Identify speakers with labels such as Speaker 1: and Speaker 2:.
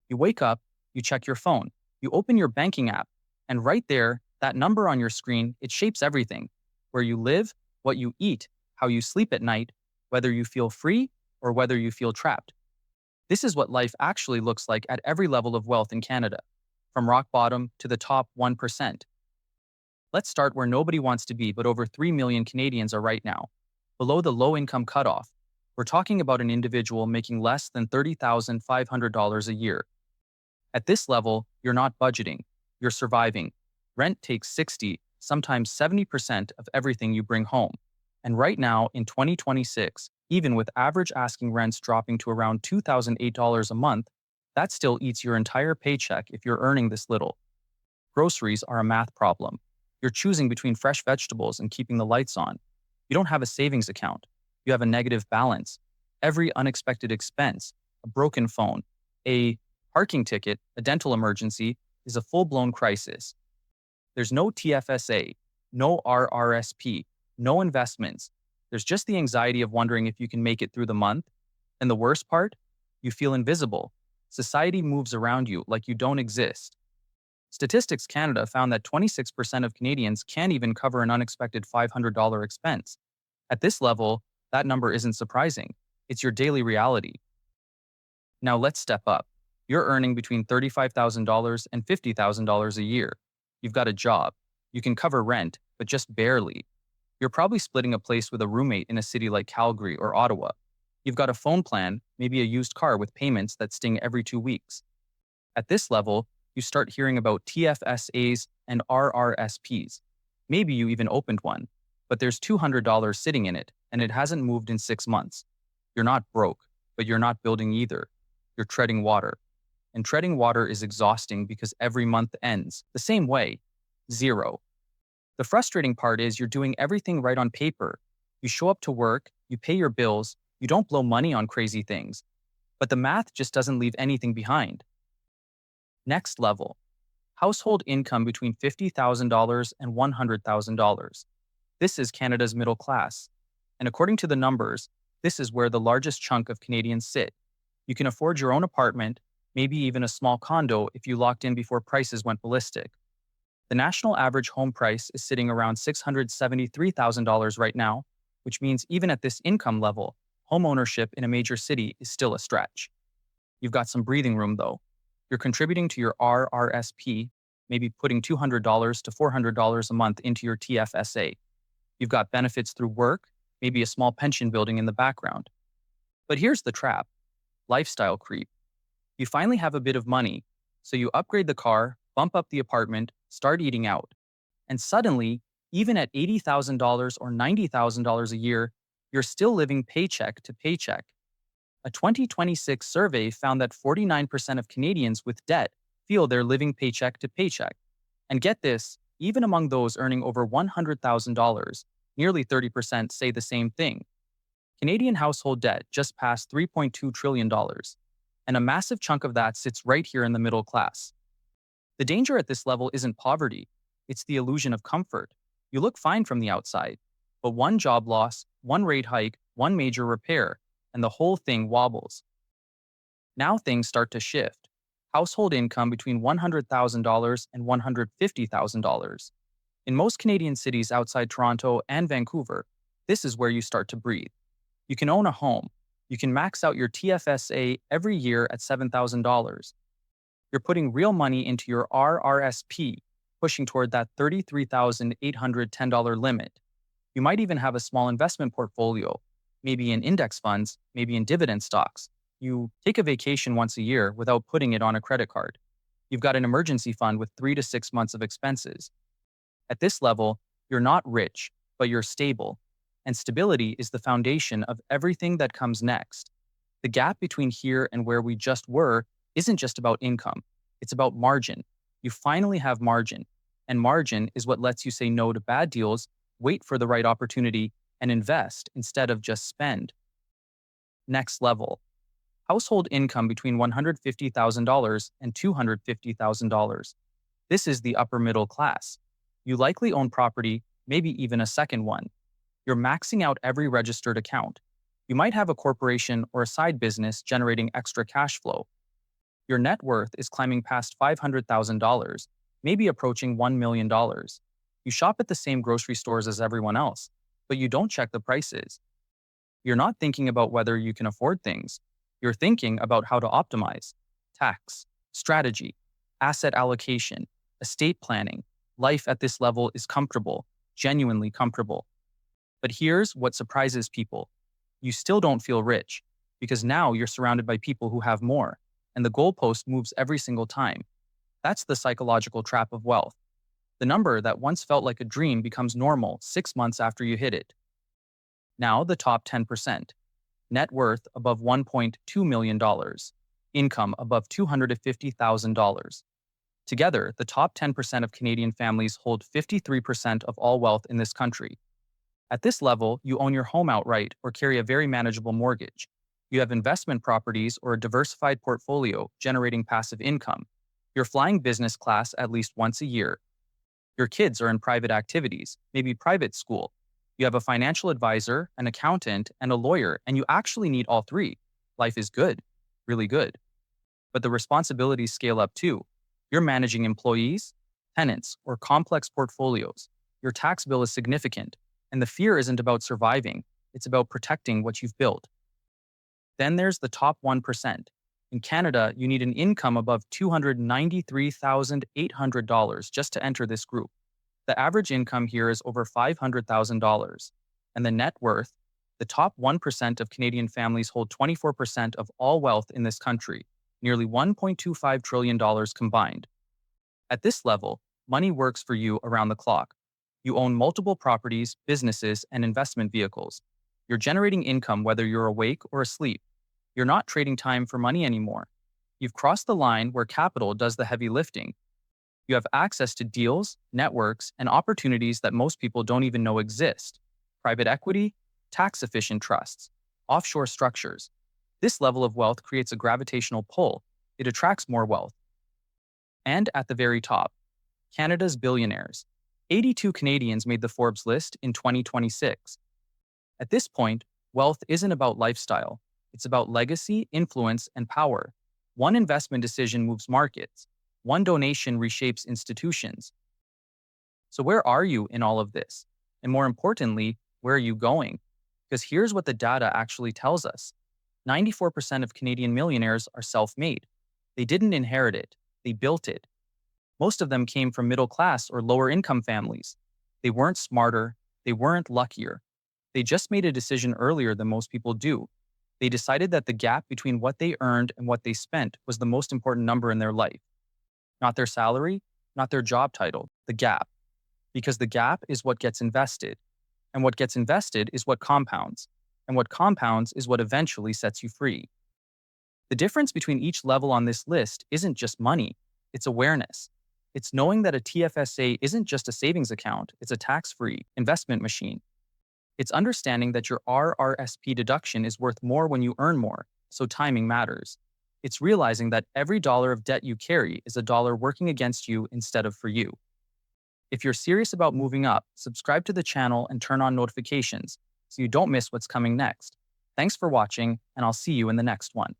Speaker 1: You wake up, you check your phone, you open your banking app, and right there, that number on your screen, it shapes everything. Where you live, what you eat, how you sleep at night, whether you feel free or whether you feel trapped. This is what life actually looks like at every level of wealth in Canada, from rock bottom to the top 1%. Let's start where nobody wants to be, but over 3 million Canadians are right now, below the low income cutoff. We're talking about an individual making less than $30,500 a year. At this level, you're not budgeting, you're surviving. Rent takes 60, sometimes 70% of everything you bring home. And right now, in 2026, even with average asking rents dropping to around $2,008 a month, that still eats your entire paycheck if you're earning this little. Groceries are a math problem. You're choosing between fresh vegetables and keeping the lights on. You don't have a savings account. You have a negative balance. Every unexpected expense, a broken phone, a parking ticket, a dental emergency, is a full-blown crisis. There's no TFSA, no RRSP, no investments. There's just the anxiety of wondering if you can make it through the month. And the worst part? You feel invisible. Society moves around you like you don't exist. Statistics Canada found that 26% of Canadians can't even cover an unexpected $500 expense. At this level, that number isn't surprising. It's your daily reality. Now let's step up. You're earning between $35,000 and $50,000 a year. You've got a job. You can cover rent, but just barely. You're probably splitting a place with a roommate in a city like Calgary or Ottawa. You've got a phone plan, maybe a used car with payments that sting every 2 weeks. At this level, you start hearing about TFSAs and RRSPs. Maybe you even opened one, but there's $200 sitting in it, and it hasn't moved in 6 months. You're not broke, but you're not building either. You're treading water. And treading water is exhausting because every month ends the same way, zero. The frustrating part is you're doing everything right on paper. You show up to work, you pay your bills, you don't blow money on crazy things. But the math just doesn't leave anything behind. Next level. Household income between $50,000 and $100,000. This is Canada's middle class. And according to the numbers, this is where the largest chunk of Canadians sit. You can afford your own apartment, maybe even a small condo if you locked in before prices went ballistic. The national average home price is sitting around $673,000 right now, which means even at this income level, home ownership in a major city is still a stretch. You've got some breathing room though. You're contributing to your RRSP, maybe putting $200 to $400 a month into your TFSA. You've got benefits through work, maybe a small pension building in the background. But here's the trap: lifestyle creep. You finally have a bit of money, so you upgrade the car, bump up the apartment, start eating out. And suddenly, even at $80,000 or $90,000 a year, you're still living paycheck to paycheck. A 2026 survey found that 49% of Canadians with debt feel they're living paycheck to paycheck. And get this, even among those earning over $100,000, nearly 30% say the same thing. Canadian household debt just passed $3.2 trillion, and a massive chunk of that sits right here in the middle class. The danger at this level isn't poverty, it's the illusion of comfort. You look fine from the outside, but one job loss, one rate hike, one major repair, and the whole thing wobbles. Now things start to shift. Household income between $100,000 and $150,000. In most Canadian cities outside Toronto and Vancouver, this is where you start to breathe. You can own a home. You can max out your TFSA every year at $7,000. You're putting real money into your RRSP, pushing toward that $33,810 limit. You might even have a small investment portfolio, maybe in index funds, maybe in dividend stocks. You take a vacation once a year without putting it on a credit card. You've got an emergency fund with 3 to 6 months of expenses. At this level, you're not rich, but you're stable. And stability is the foundation of everything that comes next. The gap between here and where we just were isn't just about income. It's about margin. You finally have margin. And margin is what lets you say no to bad deals, wait for the right opportunity, and invest instead of just spend. Next level. Household income between $150,000 and $250,000. This is the upper middle class. You likely own property, maybe even a second one. You're maxing out every registered account. You might have a corporation or a side business generating extra cash flow. Your net worth is climbing past $500,000, maybe approaching $1 million. You shop at the same grocery stores as everyone else, but you don't check the prices. You're not thinking about whether you can afford things. You're thinking about how to optimize. Tax, strategy, asset allocation, estate planning. Life at this level is comfortable, genuinely comfortable. But here's what surprises people. You still don't feel rich, because now you're surrounded by people who have more, and the goalpost moves every single time. That's the psychological trap of wealth. The number that once felt like a dream becomes normal 6 months after you hit it. Now, the top 10%. Net worth above $1.2 million. Income above $250,000. Together, the top 10% of Canadian families hold 53% of all wealth in this country. At this level, you own your home outright or carry a very manageable mortgage. You have investment properties or a diversified portfolio generating passive income. You're flying business class at least once a year. Your kids are in private activities, maybe private school. You have a financial advisor, an accountant, and a lawyer, and you actually need all three. Life is good, really good. But the responsibilities scale up too. You're managing employees, tenants, or complex portfolios. Your tax bill is significant, and the fear isn't about surviving, it's about protecting what you've built. Then there's the top 1%. In Canada, you need an income above $293,800 just to enter this group. The average income here is over $500,000. And the net worth, the top 1% of Canadian families hold 24% of all wealth in this country, nearly $1.25 trillion combined. At this level, money works for you around the clock. You own multiple properties, businesses, and investment vehicles. You're generating income whether you're awake or asleep. You're not trading time for money anymore. You've crossed the line where capital does the heavy lifting. You have access to deals, networks, and opportunities that most people don't even know exist. Private equity, tax-efficient trusts, offshore structures. This level of wealth creates a gravitational pull. It attracts more wealth. And at the very top, Canada's billionaires. 82 Canadians made the Forbes list in 2026. At this point, wealth isn't about lifestyle. It's about legacy, influence, and power. One investment decision moves markets. One donation reshapes institutions. So where are you in all of this? And more importantly, where are you going? Because here's what the data actually tells us. 94% of Canadian millionaires are self-made. They didn't inherit it. They built it. Most of them came from middle-class or lower-income families. They weren't smarter. They weren't luckier. They just made a decision earlier than most people do. They decided that the gap between what they earned and what they spent was the most important number in their life. Not their salary, not their job title, the gap. Because the gap is what gets invested. And what gets invested is what compounds. And what compounds is what eventually sets you free. The difference between each level on this list isn't just money, it's awareness. It's knowing that a TFSA isn't just a savings account, it's a tax-free investment machine. It's understanding that your RRSP deduction is worth more when you earn more, so timing matters. It's realizing that every dollar of debt you carry is a dollar working against you instead of for you. If you're serious about moving up, subscribe to the channel and turn on notifications so you don't miss what's coming next. Thanks for watching, and I'll see you in the next one.